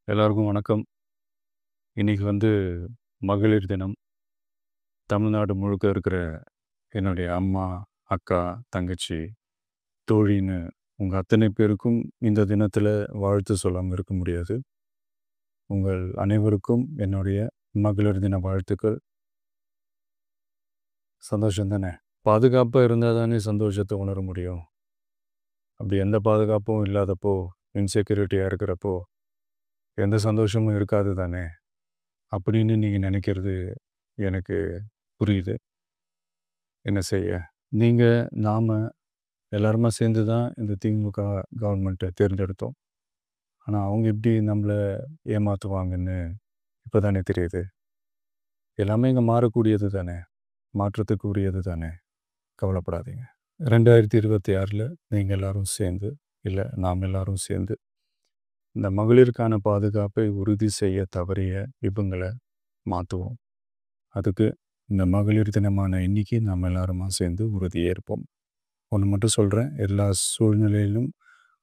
எல்லாருக்கும் வணக்கம். இன்னைக்கு மகளிர் தினம். தமிழ்நாடு முழுக்க இருக்கிற என்னுடைய அம்மா, அக்கா, தங்கச்சி, தோழின்னு உங்க அத்தனை பேருக்கும் இந்த தினத்தில வாழ்த்து சொல்லாம இருக்க முடியாது. உங்கள் அனைவருக்கும் என்னுடைய மகளிர் தின வாழ்த்துக்கள். சந்தோஷம் தானே! பாதுகாப்பா இருந்தா தானே சந்தோஷத்த உணர முடியும். அப்படி எந்த பாதுகாப்பும் இல்லாதப்போ, இன்செக்யூரிட்டியா இருக்கிறப்போ, எந்த சந்தோஷமும் இருக்காது தானே! அப்படின்னு நீங்க நினைக்கிறது எனக்கு புரியுது. என்ன செய்ய? நீங்க, நாம எல்லாருமா சேர்ந்து தான் இந்த திமுக கவர்மெண்ட்டை தேர்ந்தெடுத்தோம். ஆனா, அவங்க எப்படி நம்மள ஏமாத்துவாங்கன்னு இப்ப தானே தெரியுது. எல்லாமே இங்க மாறக்கூடியது தானே! மாற்றத்துக்கு உரியது தானே! கவலைப்படாதீங்க. 2026ல நீங்க எல்லாரும் சேர்ந்து, இல்ல நாம் எல்லாரும் சேர்ந்து, இந்த மகளிருக்கான பாதுகாப்பை உறுதி செய்ய தவறிய இவங்கள மாத்துவோம். அதுக்கு இந்த மகளிர் தினமான இன்னைக்கு நம்ம எல்லாருமா சேர்ந்து உறுதியேற்போம். ஒன்று மட்டும் சொல்கிறேன், எல்லா சூழ்நிலையிலும்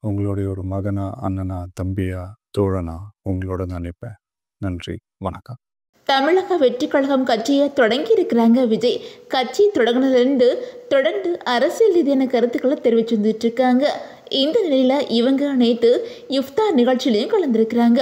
உங்களுடைய ஒரு மகனா, அண்ணனா, தம்பியா, தோழனா உங்களோட நான் நிற்பேன். நன்றி, வணக்கம். தமிழக வெற்றிக் கழகம் கட்சியை தொடங்கி இருக்கிறாங்க விஜய். கட்சி தொடங்கினதுலேருந்து தொடர்ந்து அரசியல் ரீதியான கருத்துக்களை தெரிவிச்சு வந்துட்டு இருக்காங்க. இந்த நிலையில் இவங்க நேற்று இஃப்தார் நிகழ்ச்சியிலையும் கலந்துருக்கிறாங்க.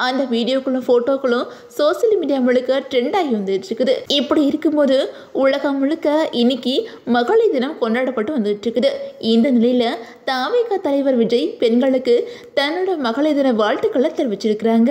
அந்த வீடியோக்களும் ஃபோட்டோக்களும் சோசியல் மீடியா முழுக்க ட்ரெண்ட் ஆகி வந்துட்டு இருக்குது. இப்படி இருக்கும்போது உலகம் முழுக்க இன்னைக்கு மகளிர் தினம் கொண்டாடப்பட்டு வந்துட்டு இருக்குது. இந்த நிலையில் தவிக தலைவர் விஜய் பெண்களுக்கு தன்னோட மகளிர் தின வாழ்த்துக்களை தெரிவிச்சிருக்கிறாங்க.